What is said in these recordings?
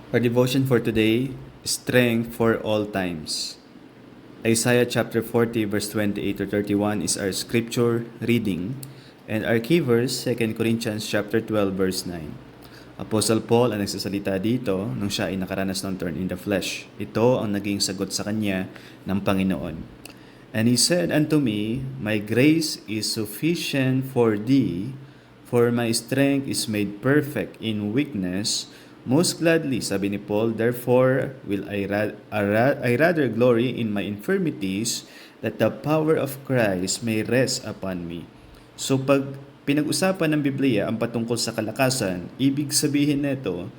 Our devotion for today, Strength for All Times. Isaiah chapter 40 verse 28 to 31 is our scripture reading, and our key verse, 2 Corinthians chapter 12 verse 9. Apostle Paul ang nagsasalita dito nung siya ay nakaranas ng thorn in the flesh. Ito ang naging sagot sa kanya ng Panginoon. And he said unto me, My grace is sufficient for thee, for my strength is made perfect in weakness. Most gladly, sabi ni Paul, therefore will I rather glory in my infirmities, that the power of Christ may rest upon me. So pag pinag-usapan ng Biblia ang patungkol sa kalakasan, ibig sabihin nito,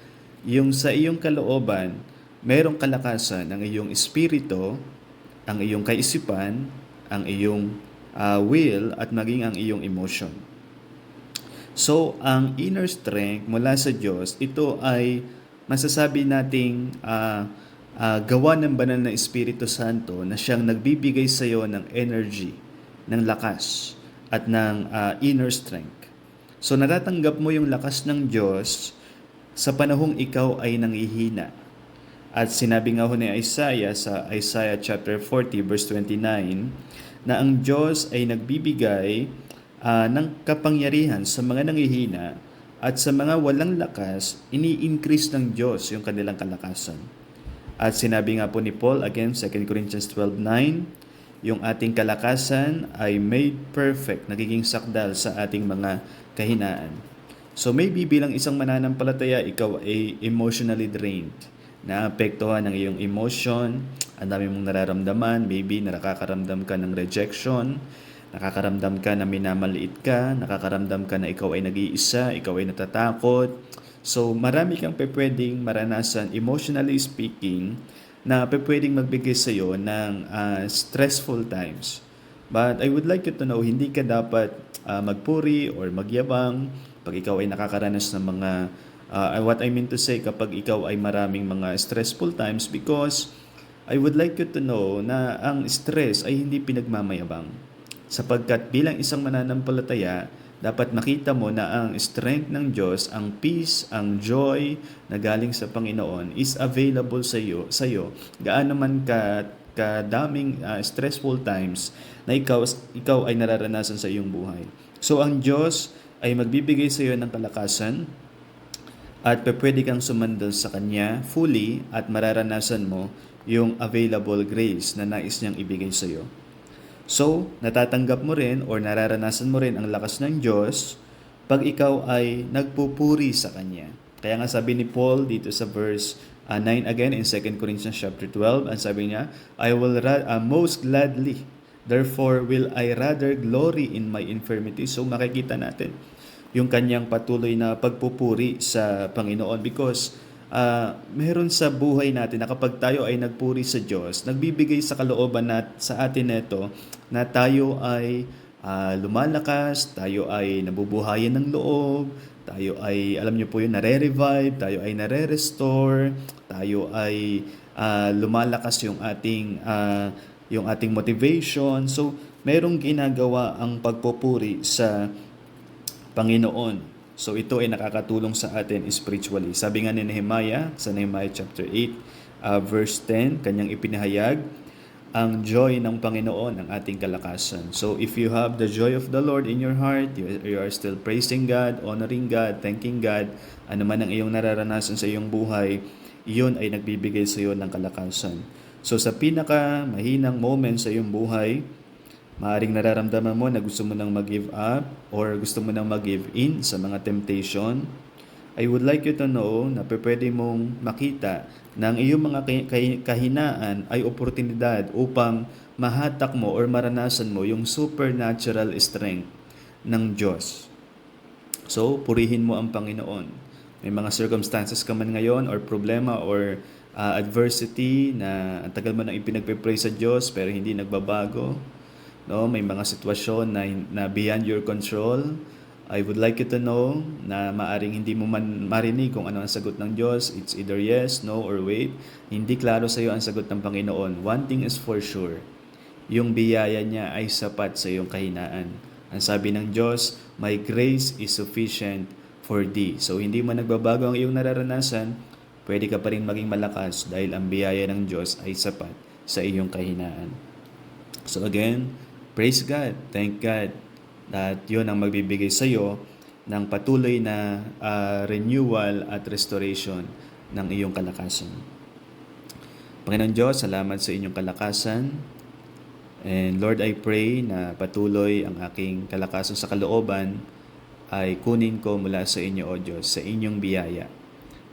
yung sa iyong kalooban, mayroong kalakasan ang iyong espiritu, ang iyong kaisipan, ang iyong will, at maging ang iyong emotion. So, ang inner strength mula sa Diyos, ito ay masasabi nating gawa ng banal na Espiritu Santo na siyang nagbibigay sa iyo ng energy, ng lakas, at ng inner strength. So, natatanggap mo yung lakas ng Diyos sa panahong ikaw ay nangihina. At sinabi nga ho ni Isaiah sa Isaiah chapter 40 verse 29 na ang Diyos ay nagbibigay ng kapangyarihan sa mga nangihina at sa mga walang lakas, ini-increase ng Diyos yung kanilang kalakasan. At sinabi nga po ni Paul, again, 2 Corinthians 12:9, yung ating kalakasan ay made perfect, nagiging sakdal sa ating mga kahinaan. So maybe bilang isang mananampalataya, ikaw ay emotionally drained, naapektuhan ng iyong emotion, ang dami mong nararamdaman, maybe nakakaramdam ka ng rejection, nakakaramdam ka na minamaliit ka, nakakaramdam ka na ikaw ay nag-iisa, ikaw ay natatakot. So, marami kang pwedeng maranasan, emotionally speaking, na pwedeng magbigay sa iyo ng stressful times. But I would like you to know, hindi ka dapat magpuri or magyabang pag ikaw ay nakakaranas ng mga, what I mean to say, kapag ikaw ay maraming mga stressful times, because I would like you to know na ang stress ay hindi pinagmamayabang. Sapagkat bilang isang mananampalataya, dapat makita mo na ang strength ng Diyos, ang peace, ang joy na galing sa Panginoon is available sa iyo. Gaano man kadaming stressful times na ikaw ay nararanasan sa iyong buhay. So ang Diyos ay magbibigay sa iyo ng kalakasan at pwede kang sumandal sa Kanya fully at mararanasan mo yung available grace na nais niyang ibigay sa iyo. So, natatanggap mo rin or nararanasan mo rin ang lakas ng Diyos pag ikaw ay nagpupuri sa Kanya. Kaya nga sabi ni Paul dito sa verse 9 again in 2 Corinthians chapter 12, ang sabi niya, I will most gladly, therefore will I rather glory in my infirmity. So, makikita natin yung Kanyang patuloy na pagpupuri sa Panginoon because meron sa buhay natin na kapag tayo ay nagpuri sa Diyos, nagbibigay sa kalooban sa atin neto na tayo ay lumalakas, tayo ay nabubuhayan ng loob, tayo ay, alam niyo po yun, nare-revive, tayo ay nare-restore, tayo ay lumalakas yung ating motivation. So, merong ginagawa ang pagpupuri sa Panginoon. So ito ay nakakatulong sa atin spiritually. Sabi nga ni Nehemiah sa Nehemiah chapter 8 verse 10, kanyang ipinahayag, ang joy ng Panginoon ang ating kalakasan. So if you have the joy of the Lord in your heart, you are still praising God, honoring God, thanking God, ano man ang iyong nararanasan sa iyong buhay, iyon ay nagbibigay sa iyo ng kalakasan. So sa pinaka mahinang moment sa iyong buhay, maaring nararamdaman mo na gusto mo nang mag-give up or gusto mo nang mag-give in sa mga temptation. I would like you to know na pwede mong makita na ang iyong mga kahinaan ay oportunidad upang mahatak mo or maranasan mo yung supernatural strength ng Diyos. So, purihin mo ang Panginoon. May mga circumstances ka man ngayon or problema or adversity na ang tagal mo nang ipinagpe-pray sa Diyos pero hindi nagbabago. No, may mga sitwasyon na beyond your control. I would like you to know na maaring hindi mo man marinig kung ano ang sagot ng Diyos. It's either yes, no, or wait. Hindi klaro sa iyo ang sagot ng Panginoon. One thing is for sure. Yung biyaya niya ay sapat sa iyong kahinaan. Ang sabi ng Diyos, my grace is sufficient for thee. So, hindi man nagbabago ang iyong nararanasan, pwede ka pa rin maging malakas dahil ang biyaya ng Diyos ay sapat sa iyong kahinaan. So again, praise God, thank God that yun ang magbibigay sa iyo ng patuloy na renewal at restoration ng iyong kalakasan. Panginoon Diyos, salamat sa inyong kalakasan. And Lord, I pray na patuloy ang aking kalakasan sa kalooban ay kunin ko mula sa inyo, O Diyos, sa inyong biyaya.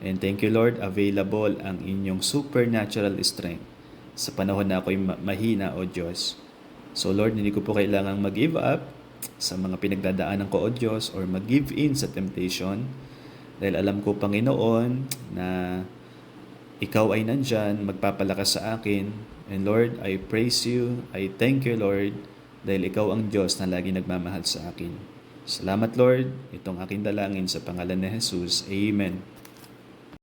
And thank you, Lord, available ang inyong supernatural strength sa panahon na ako'y mahina, O Diyos. So Lord, hindi ko po kailangang mag-give up sa mga pinagdadaanan ko, O Diyos, or mag-give in sa temptation. Dahil alam ko, Panginoon, na ikaw ay nandyan, magpapalakas sa akin. And Lord, I praise you, I thank you, Lord, dahil ikaw ang Diyos na lagi nagmamahal sa akin. Salamat, Lord, itong aking dalangin sa pangalan ni Jesus. Amen.